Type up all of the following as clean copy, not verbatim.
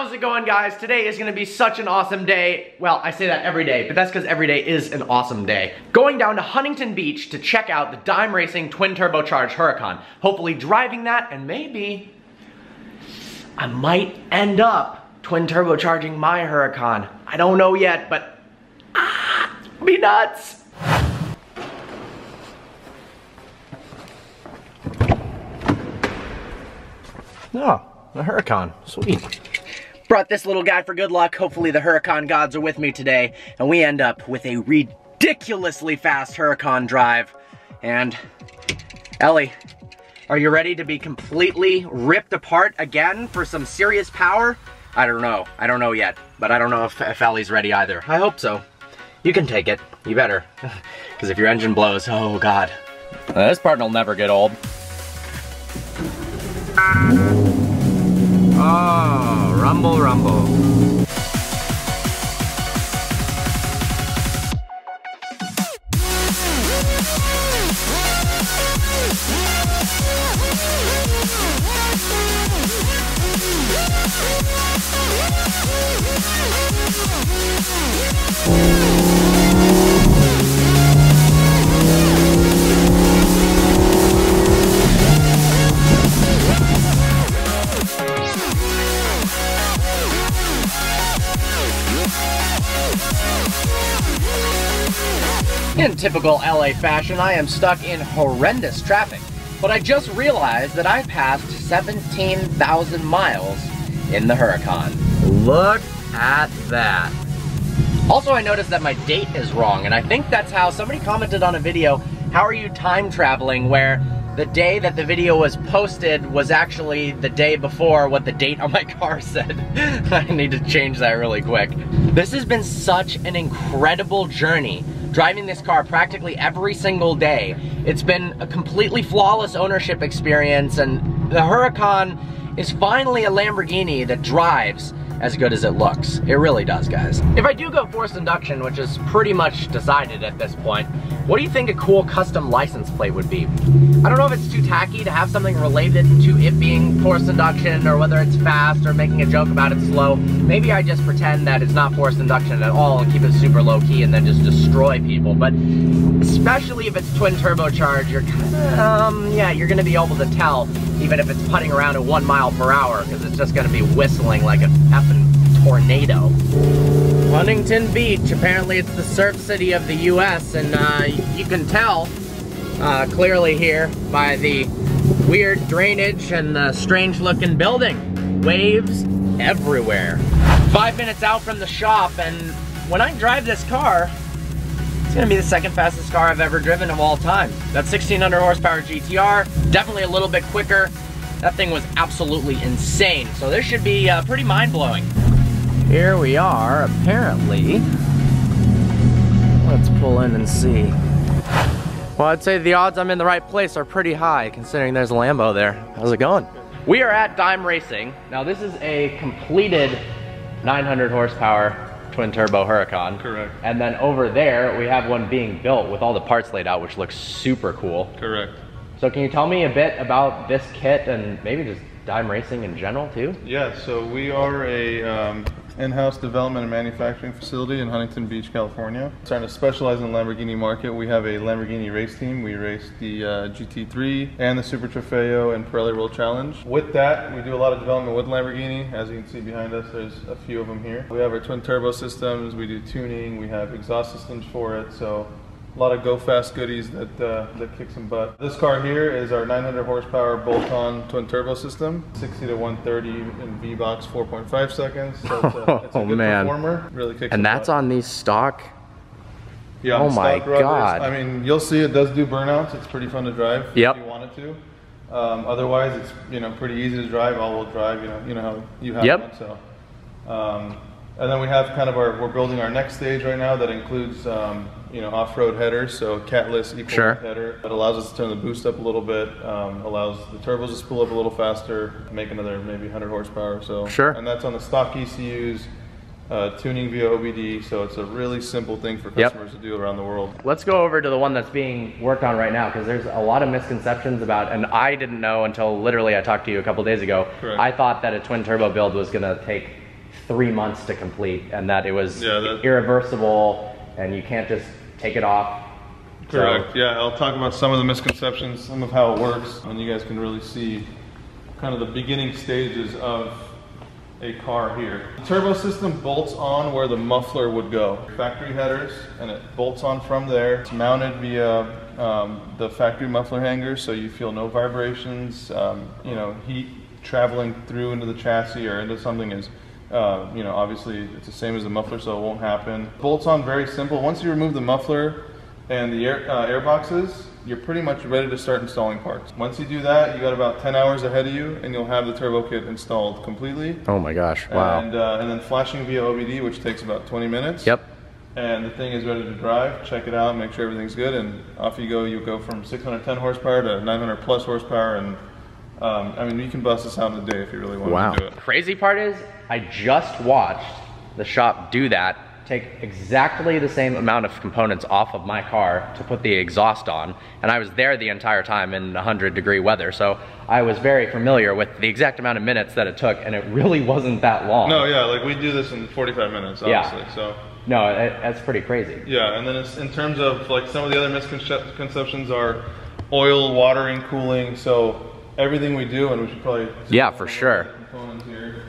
How's it going, guys? Today is gonna be such an awesome day. Well, I say that every day, but that's because every day is an awesome day. Going down to Huntington Beach to check out the Dime Racing twin turbocharged Huracan. Hopefully driving that, and maybe I might end up twin turbocharging my Huracan. I don't know yet, but be nuts. Oh, the Huracan, sweet. Brought this little guy for good luck. Hopefully the Huracan gods are with me today, and we end up with a ridiculously fast Huracan drive. And Ellie, are you ready to be completely ripped apart again for some serious power? I don't know yet, but I don't know if Ellie's ready either. I hope so. You can take it, you better. Because if your engine blows, oh God. This part will never get old. Oh, rumble, rumble. In typical LA fashion, I am stuck in horrendous traffic, but I just realized that I passed 17,000 miles in the Huracan. Look at that. Also, I noticed that my date is wrong, and I think that's how somebody commented on a video, how are you time traveling, where the day that the video was posted was actually the day before what the date on my car said. I need to change that really quick. This has been such an incredible journey, driving this car practically every single day. It's been a completely flawless ownership experience, and the Huracan is finally a Lamborghini that drives as good as it looks. It really does, guys. If I do go forced induction, which is pretty much decided at this point, what do you think a cool custom license plate would be? I don't know if it's too tacky to have something related to it being forced induction, or whether it's fast, or making a joke about it slow. Maybe I just pretend that it's not forced induction at all and keep it super low key and then just destroy people. But especially if it's twin turbocharged, you're kinda, yeah, you're gonna be able to tell, even if it's putting around at 1 mile per hour, because it's just gonna be whistling like a effing tornado. Huntington Beach, apparently it's the surf city of the US, and you can tell clearly here by the weird drainage and the strange looking building. Waves everywhere. 5 minutes out from the shop, and when I drive this car, it's gonna be the second fastest car I've ever driven of all time. That 1600 horsepower GTR, definitely a little bit quicker. That thing was absolutely insane. So this should be pretty mind-blowing. Here we are, apparently. Let's pull in and see. Well, I'd say the odds I'm in the right place are pretty high, considering there's a Lambo there. How's it going? We are at Dime Racing. Now this is a completed 900 horsepower twin turbo Huracan. Correct. And then over there, we have one being built with all the parts laid out, which looks super cool. Correct. So can you tell me a bit about this kit and maybe just Dime Racing in general too? Yeah, so we are a in-house development and manufacturing facility in Huntington Beach, California. Trying to specialize in the Lamborghini market. We have a Lamborghini race team. We race the GT3 and the Super Trofeo and Pirelli World Challenge. With that, we do a lot of development with Lamborghini. As you can see behind us, there's a few of them here. We have our twin turbo systems, we do tuning, we have exhaust systems for it, so a lot of go fast goodies that kick some butt. This car here is our 900 horsepower bolt-on twin turbo system, 60 to 130 in V-Box 4.5 seconds. So it's a good performer. Really kicks and that's butt. on these stock. Yeah, oh my God. I mean, you'll see it does do burnouts. It's pretty fun to drive if you want it to. Otherwise, it's pretty easy to drive, all-wheel drive. You know how you have one. So. And then we have kind of we're building our next stage right now that includes, off-road headers, so catless equal header. That allows us to turn the boost up a little bit, allows the turbos to spool up a little faster, make another maybe 100 horsepower or so. And that's on the stock ECUs, tuning via OBD, so it's a really simple thing for customers to do around the world. Let's go over to the one that's being worked on right now, because there's a lot of misconceptions about, and I didn't know until literally I talked to you a couple days ago. I thought that a twin turbo build was gonna take 3 months to complete, and that it was Yeah, irreversible, and you can't just take it off. Correct. So, yeah, I'll talk about some of the misconceptions, some of how it works, and you guys can really see kind of the beginning stages of a car here. The turbo system bolts on where the muffler would go. Factory headers, and it bolts on from there. It's mounted via the factory muffler hanger, so you feel no vibrations. You know, heat traveling through into the chassis or into something is, you know, obviously it's the same as the muffler, so it won't happen. Bolts on very simple. Once you remove the muffler and the air boxes, you're pretty much ready to start installing parts. Once you do that, you got about 10 hours ahead of you, and you'll have the turbo kit installed completely. Oh my gosh, wow. And then flashing via OBD, which takes about 20 minutes. Yep. And the thing is ready to drive. Check it out, make sure everything's good, and off you go. You go from 610 horsepower to 900 plus horsepower, and I mean, you can bust this out in a day if you really want to do it. Crazy part is, I just watched the shop do that, take exactly the same amount of components off of my car to put the exhaust on, and I was there the entire time in 100-degree weather, so I was very familiar with the exact amount of minutes that it took, and it really wasn't that long. No, yeah, like we do this in 45 minutes, honestly, so. No, that's pretty crazy. Yeah, and then it's, in terms of like some of the other misconceptions are oil, watering, cooling, so everything we do, and we should probably... Yeah, for sure. Components here.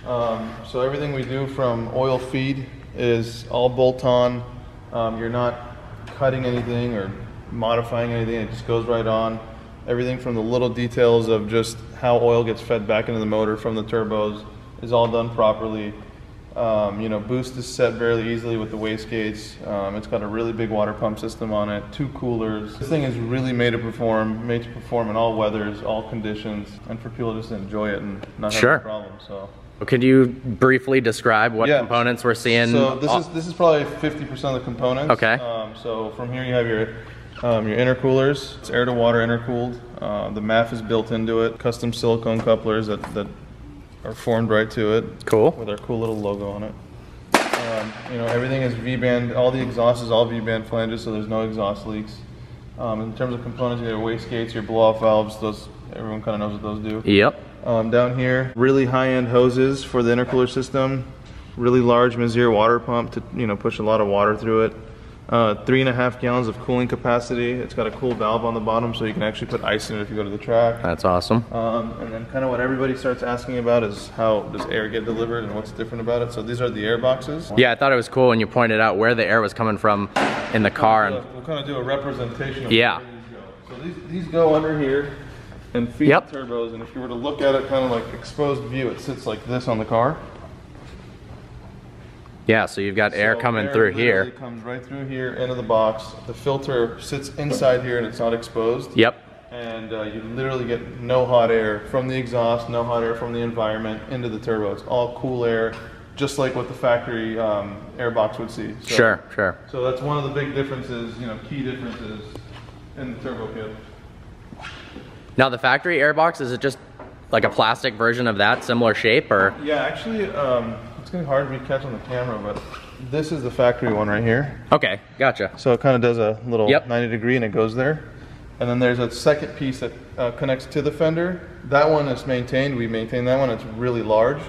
So everything we do from oil feed is all bolt on. You're not cutting anything or modifying anything, it just goes right on. Everything from the little details of just how oil gets fed back into the motor from the turbos is all done properly. You know, boost is set very easily with the wastegates. It's got a really big water pump system on it, 2 coolers. This thing is really made to perform in all weathers, all conditions, and for people just to enjoy it and not have any problems. So. Could you briefly describe what components we're seeing? So this is probably 50% of the components. Okay. So from here you have your intercoolers. It's air to water intercooled. The MAF is built into it. Custom silicone couplers that are formed right to it. Cool. With our cool little logo on it. You know, everything is V-band. All the exhaust is all V-band flanges, so there's no exhaust leaks. In terms of components, you have your wastegates, your blow-off valves. Those, everyone kind of knows what those do. Yep. Down here, really high-end hoses for the intercooler system. Really large Mizzier water pump to, you know, push a lot of water through it. 3.5 gallons of cooling capacity. It's got a cool valve on the bottom, so you can actually put ice in it if you go to the track. That's awesome. And then kind of what everybody starts asking about is how does air get delivered and what's different about it. So these are the air boxes. Yeah, I thought it was cool when you pointed out where the air was coming from in the car. We'll kind of do a representation of where these go. So these go under here and feed the turbos, and if you were to look at it kind of like exposed view, it sits like this on the car. Yeah, so you've got air coming through here. It comes right through here into the box. The filter sits inside here and it's not exposed. Yep. And you literally get no hot air from the exhaust, no hot air from the environment into the turbo. It's all cool air, just like what the factory air box would see. So, Sure. So that's one of the big differences, you know, key differences in the turbo kit. Now the factory airbox, is it just like a plastic version of that, similar shape, or? Yeah, actually, it's gonna be hard for me to catch on the camera, but this is the factory one right here. Okay, gotcha. So it kind of does a little 90-degree and it goes there. And then there's a second piece that connects to the fender. That one is maintained, we maintain that one, it's really large.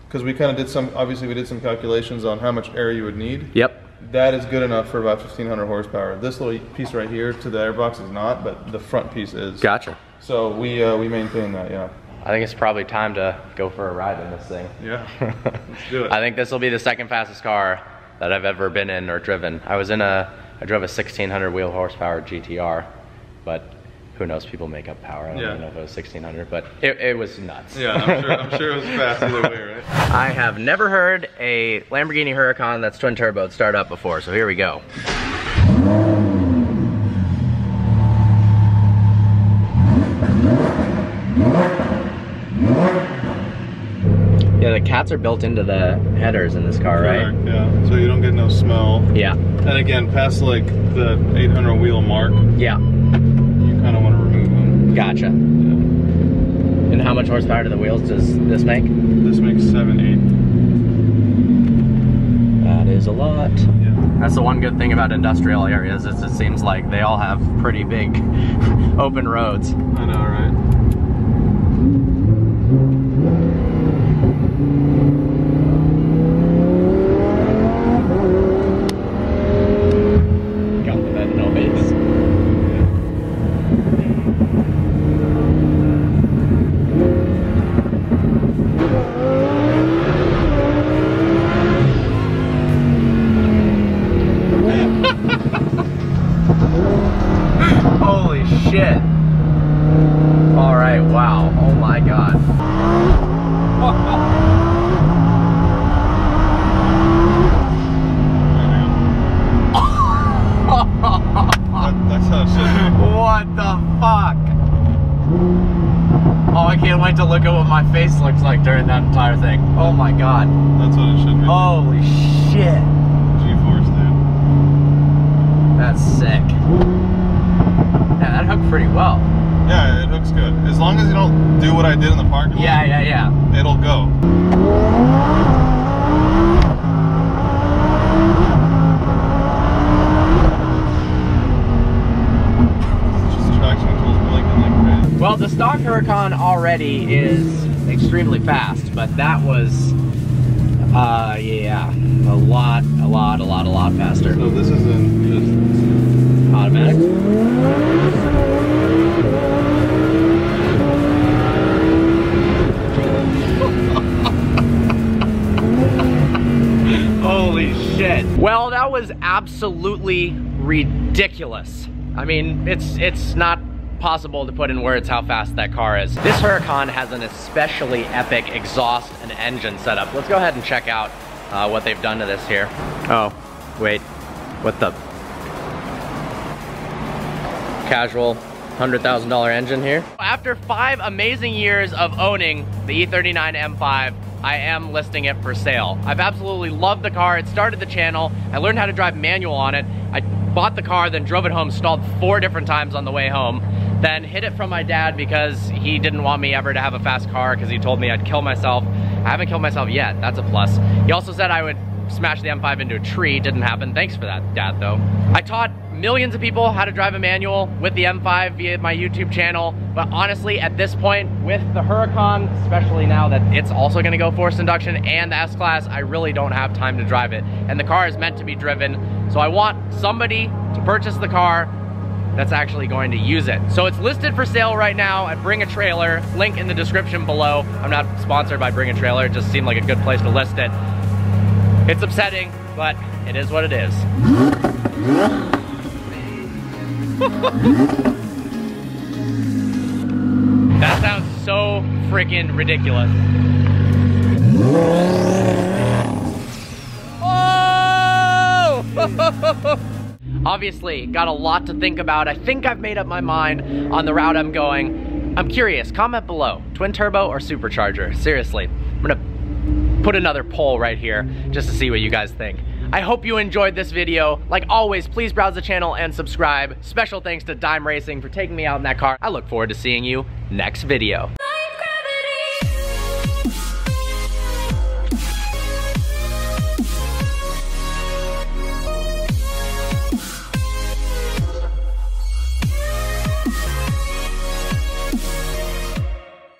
Because we kind of did obviously we did some calculations on how much air you would need. Yep. That is good enough for about 1,500 horsepower. This little piece right here to the airbox is not, but the front piece is. Gotcha. So we maintain that, yeah. I think it's probably time to go for a ride in this thing. Yeah, let's do it. I think this will be the second fastest car that I've ever been in or driven. I drove a 1,600 wheel horsepower GTR, but who knows, people make up power. I don't even know if it was 1,600, but it was nuts. Yeah, I'm sure it was fast either way, right? I have never heard a Lamborghini Huracan that's twin turbo start up before, so here we go. Yeah, the cats are built into the headers in this car, right? Yeah, so you don't get no smell. Yeah. And again, past like the 800 wheel mark, yeah, you kind of want to remove them. Gotcha. Yeah. And how much horsepower do the wheels does this make? This makes 7, 8. That is a lot. Yeah. That's the one good thing about industrial areas is it seems like they all have pretty big open roads. I know, right? my face looks like during that entire thing. Oh my god. That's what it should be. Holy shit. G-force, dude. That's sick. Yeah, that hooked pretty well. Yeah, it hooks good. As long as you don't do what I did in the parking lot. Yeah. It'll go. Well, the stock Huracan already is extremely fast, but that was, yeah, a lot faster. So this is in just automatic. Holy shit. Well, that was absolutely ridiculous. I mean, it's not possible to put in words how fast that car is. This Huracan has an especially epic exhaust and engine setup. Let's go ahead and check out what they've done to this here. Oh, wait, what the? Casual $100,000 engine here. After 5 amazing years of owning the E39 M5, I am listing it for sale. I've absolutely loved the car. It started the channel. I learned how to drive manual on it. I bought the car, then drove it home, stalled 4 different times on the way home, then hid it from my dad because he didn't want me ever to have a fast car because he told me I'd kill myself. I haven't killed myself yet, that's a plus. He also said I would smash the M5 into a tree. Didn't happen. Thanks for that, Dad, though. I taught millions of people how to drive a manual with the M5 via my YouTube channel, but honestly, at this point, with the Huracan, especially now that it's also gonna go forced induction and the S-Class, I really don't have time to drive it. And the car is meant to be driven, so I want somebody to purchase the car that's actually going to use it. So it's listed for sale right now at Bring a Trailer, link in the description below. I'm not sponsored by Bring a Trailer, it just seemed like a good place to list it. It's upsetting, but it is what it is. That sounds so freaking ridiculous. Oh! Obviously, got a lot to think about. I think I've made up my mind on the route I'm going. I'm curious, comment below, twin turbo or supercharger? Seriously, I'm gonna put another poll right here just to see what you guys think. I hope you enjoyed this video. Like always, please browse the channel and subscribe. Special thanks to Dime Racing for taking me out in that car. I look forward to seeing you next video.